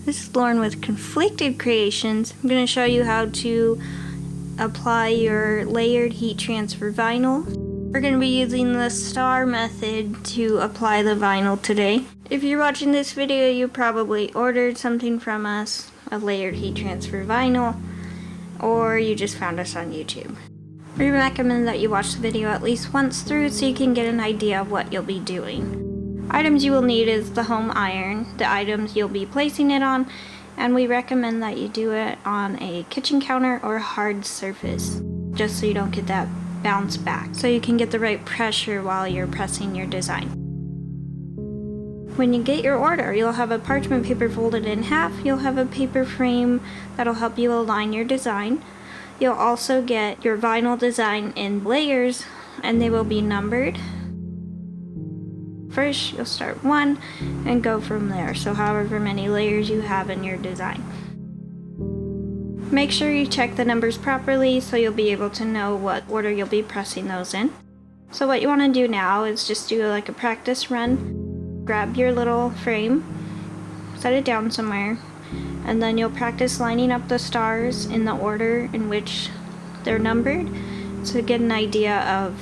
This is Lauren with Conflicted Creations. I'm going to show you how to apply your layered heat transfer vinyl. We're going to be using the star method to apply the vinyl today. If you're watching this video, you probably ordered something from us, a layered heat transfer vinyl, or you just found us on YouTube. We recommend that you watch the video at least once through so you can get an idea of what you'll be doing. Items you will need is the home iron, the items you'll be placing it on, and we recommend that you do it on a kitchen counter or a hard surface, just so you don't get that bounce back, so you can get the right pressure while you're pressing your design. When you get your order, you'll have a parchment paper folded in half, you'll have a paper frame that'll help you align your design. You'll also get your vinyl design in layers, and they will be numbered. First, you'll start one and go from there, so however many layers you have in your design. Make sure you check the numbers properly so you'll be able to know what order you'll be pressing those in. So what you want to do now is just do like a practice run. Grab your little frame, set it down somewhere, and then you'll practice lining up the stars in the order in which they're numbered to get an idea of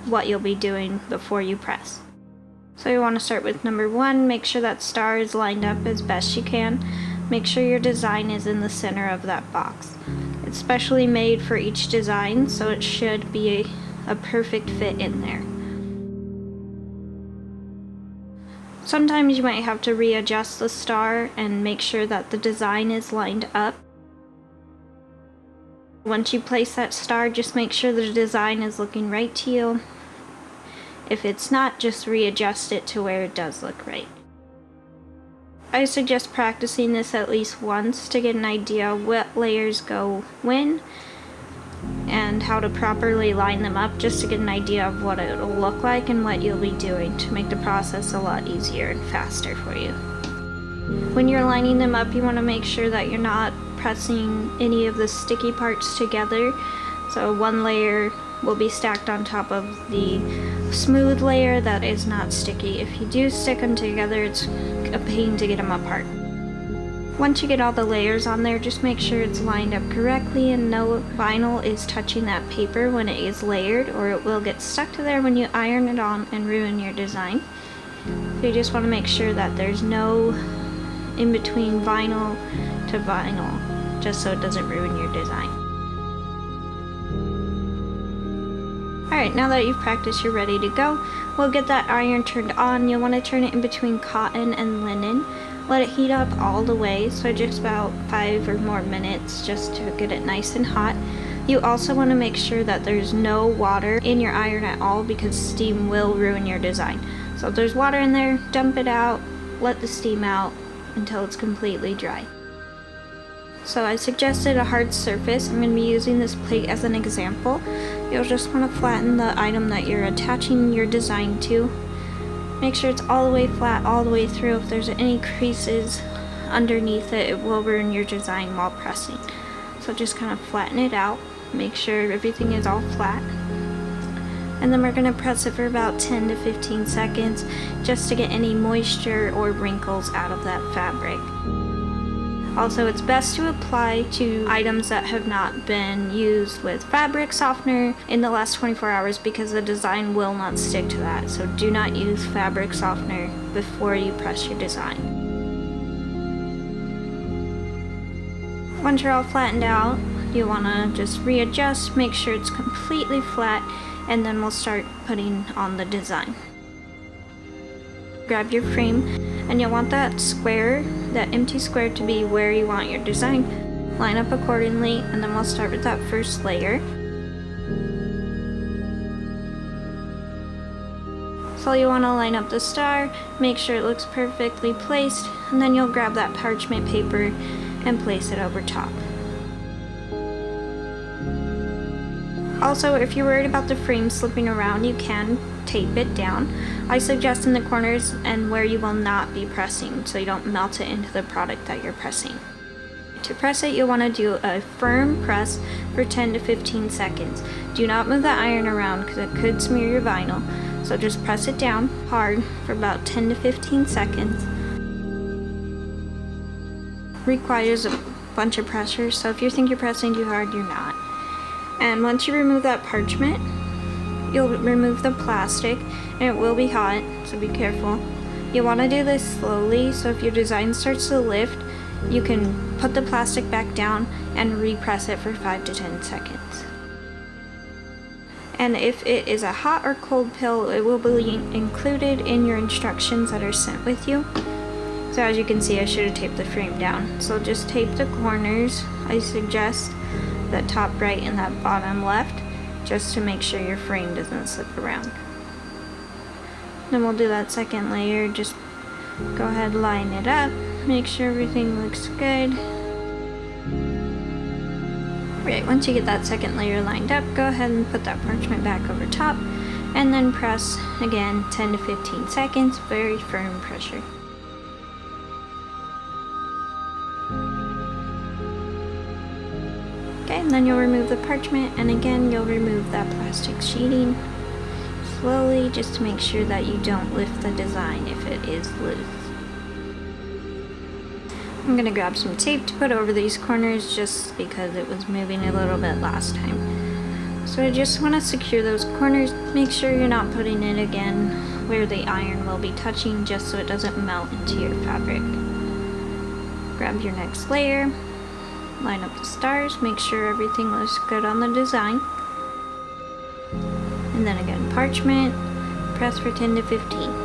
what you'll be doing before you press. So you want to start with number 1, make sure that star is lined up as best you can. Make sure your design is in the center of that box. It's specially made for each design, so it should be a perfect fit in there. Sometimes you might have to readjust the star and make sure that the design is lined up. Once you place that star, just make sure the design is looking right to you. If it's not, just readjust it to where it does look right. I suggest practicing this at least once to get an idea of what layers go when and how to properly line them up, just to get an idea of what it'll look like and what you'll be doing to make the process a lot easier and faster for you. When you're lining them up, you want to make sure that you're not pressing any of the sticky parts together. So one layer will be stacked on top of the smooth layer that is not sticky. If you do stick them together, it's a pain to get them apart. Once you get all the layers on there, just make sure it's lined up correctly and no vinyl is touching that paper when it is layered, or it will get stuck to there when you iron it on and ruin your design. So you just want to make sure that there's no in between vinyl to vinyl, just so it doesn't ruin your design. Alright, now that you've practiced, you're ready to go. We'll get that iron turned on. You'll want to turn it in between cotton and linen. Let it heat up all the way, so just about 5 or more minutes just to get it nice and hot. You also want to make sure that there's no water in your iron at all, because steam will ruin your design. So if there's water in there, dump it out, let the steam out until it's completely dry. So I suggested a hard surface. I'm going to be using this plate as an example. You'll just want to flatten the item that you're attaching your design to. Make sure it's all the way flat, all the way through. If there's any creases underneath it, it will ruin your design while pressing. So just kind of flatten it out. Make sure everything is all flat. And then we're going to press it for about 10 to 15 seconds just to get any moisture or wrinkles out of that fabric. Also, it's best to apply to items that have not been used with fabric softener in the last 24 hours because the design will not stick to that. So do not use fabric softener before you press your design. Once you're all flattened out, you want to just readjust, make sure it's completely flat, and then we'll start putting on the design. Grab your frame, and you'll want that square, that empty square, to be where you want your design. Line up accordingly, and then we'll start with that first layer. So you want to line up the star, make sure it looks perfectly placed, and then you'll grab that parchment paper and place it over top. Also, if you're worried about the frame slipping around, you can tape it down. I suggest in the corners and where you will not be pressing, so you don't melt it into the product that you're pressing. To press it, you'll want to do a firm press for 10 to 15 seconds. Do not move the iron around because it could smear your vinyl, so just press it down hard for about 10 to 15 seconds. requires a bunch of pressure, so if you think you're pressing too hard, you're not. And once you remove that parchment, you'll remove the plastic, and it will be hot, so be careful. You want to do this slowly, so if your design starts to lift, you can put the plastic back down and repress it for 5 to 10 seconds. And if it is a hot or cold pill, it will be included in your instructions that are sent with you. So as you can see, I should have taped the frame down. So just tape the corners. I suggest that top right and that bottom left, just to make sure your frame doesn't slip around. Then we'll do that second layer. Just go ahead, line it up, make sure everything looks good. Right, once you get that second layer lined up, go ahead and put that parchment back over top, and then press again 10 to 15 seconds, very firm pressure. Okay, and then you'll remove the parchment, and again you'll remove that plastic sheeting slowly, just to make sure that you don't lift the design if it is loose. I'm going to grab some tape to put over these corners just because it was moving a little bit last time. So I just want to secure those corners. Make sure you're not putting it again where the iron will be touching, just so it doesn't melt into your fabric. Grab your next layer, line up the stars, make sure everything looks good on the design. And then again, parchment, press for 10 to 15.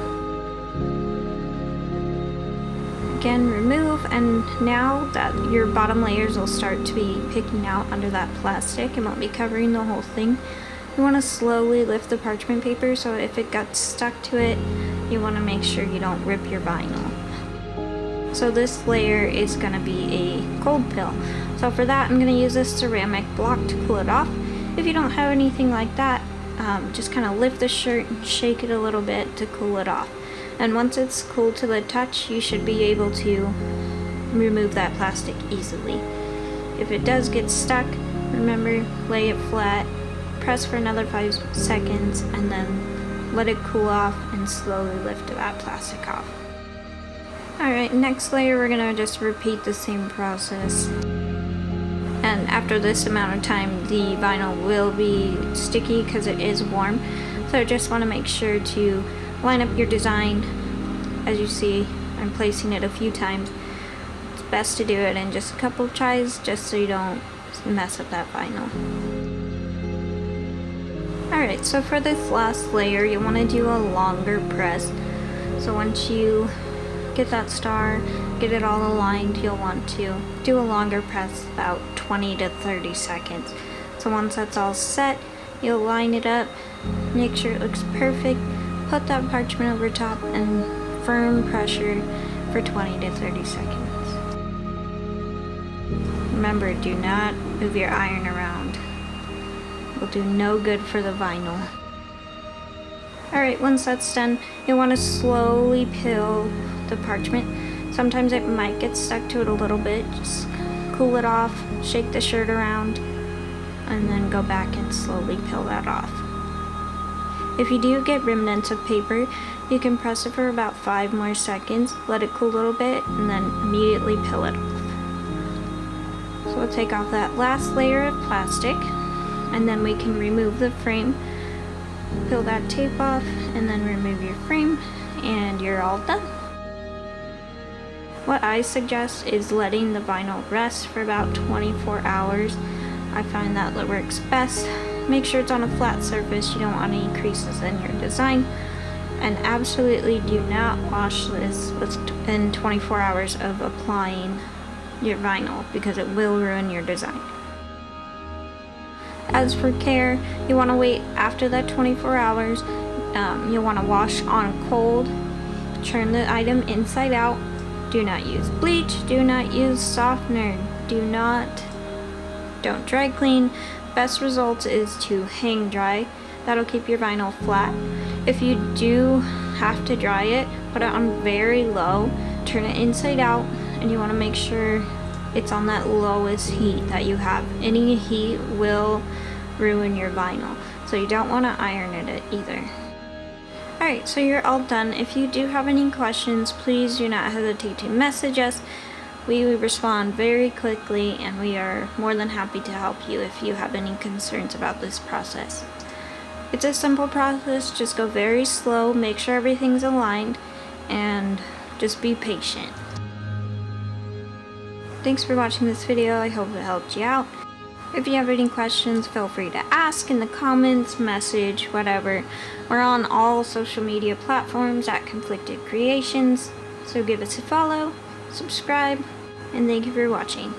Again, remove, and now that your bottom layers will start to be picking out under that plastic and won't be covering the whole thing, you want to slowly lift the parchment paper, so if it got stuck to it, you want to make sure you don't rip your vinyl. So this layer is going to be a cold pill. So for that, I'm going to use this ceramic block to cool it off. If you don't have anything like that, just kind of lift the shirt and shake it a little bit to cool it off. And once it's cool to the touch, you should be able to remove that plastic easily. If it does get stuck, remember, lay it flat, press for another 5 seconds, and then let it cool off and slowly lift that plastic off. Alright, next layer we're going to just repeat the same process. And after this amount of time, the vinyl will be sticky because it is warm. So just want to make sure to line up your design. As you see, I'm placing it a few times. It's best to do it in just a couple of tries, just so you don't mess up that vinyl. Alright, so for this last layer, you want to do a longer press. So once you get that star, get it all aligned, you'll want to do a longer press, about 20 to 30 seconds. So once that's all set, you'll line it up, make sure it looks perfect, put that parchment over top, and firm pressure for 20 to 30 seconds. Remember, do not move your iron around. It will do no good for the vinyl. Alright, once that's done, you'll want to slowly peel the parchment. Sometimes it might get stuck to it a little bit. Just cool it off, shake the shirt around, and then go back and slowly peel that off. If you do get remnants of paper, you can press it for about 5 more seconds, let it cool a little bit, and then immediately peel it off. So we'll take off that last layer of plastic, and then we can remove the frame, peel that tape off, and then remove your frame, and you're all done. What I suggest is letting the vinyl rest for about 24 hours. I find that works best. Make sure it's on a flat surface, you don't want any creases in your design. And absolutely do not wash this within 24 hours of applying your vinyl, because it will ruin your design. As for care, you want to wait after that 24 hours. You'll want to wash on cold, turn the item inside out. Do not use bleach, do not use softener, don't dry clean. Best result is to hang dry. That'll keep your vinyl flat. If you do have to dry it, put it on very low, turn it inside out, and you want to make sure it's on that lowest heat that you have. Any heat will ruin your vinyl, so you don't want to iron it either. Alright, so you're all done. If you do have any questions, please do not hesitate to message us. We respond very quickly, and we are more than happy to help you if you have any concerns about this process. It's a simple process, just go very slow, make sure everything's aligned, and just be patient. Thanks for watching this video, I hope it helped you out. If you have any questions, feel free to ask in the comments, message, whatever. We're on all social media platforms at Conflicted Creations, so give us a follow, subscribe, and thank you for watching.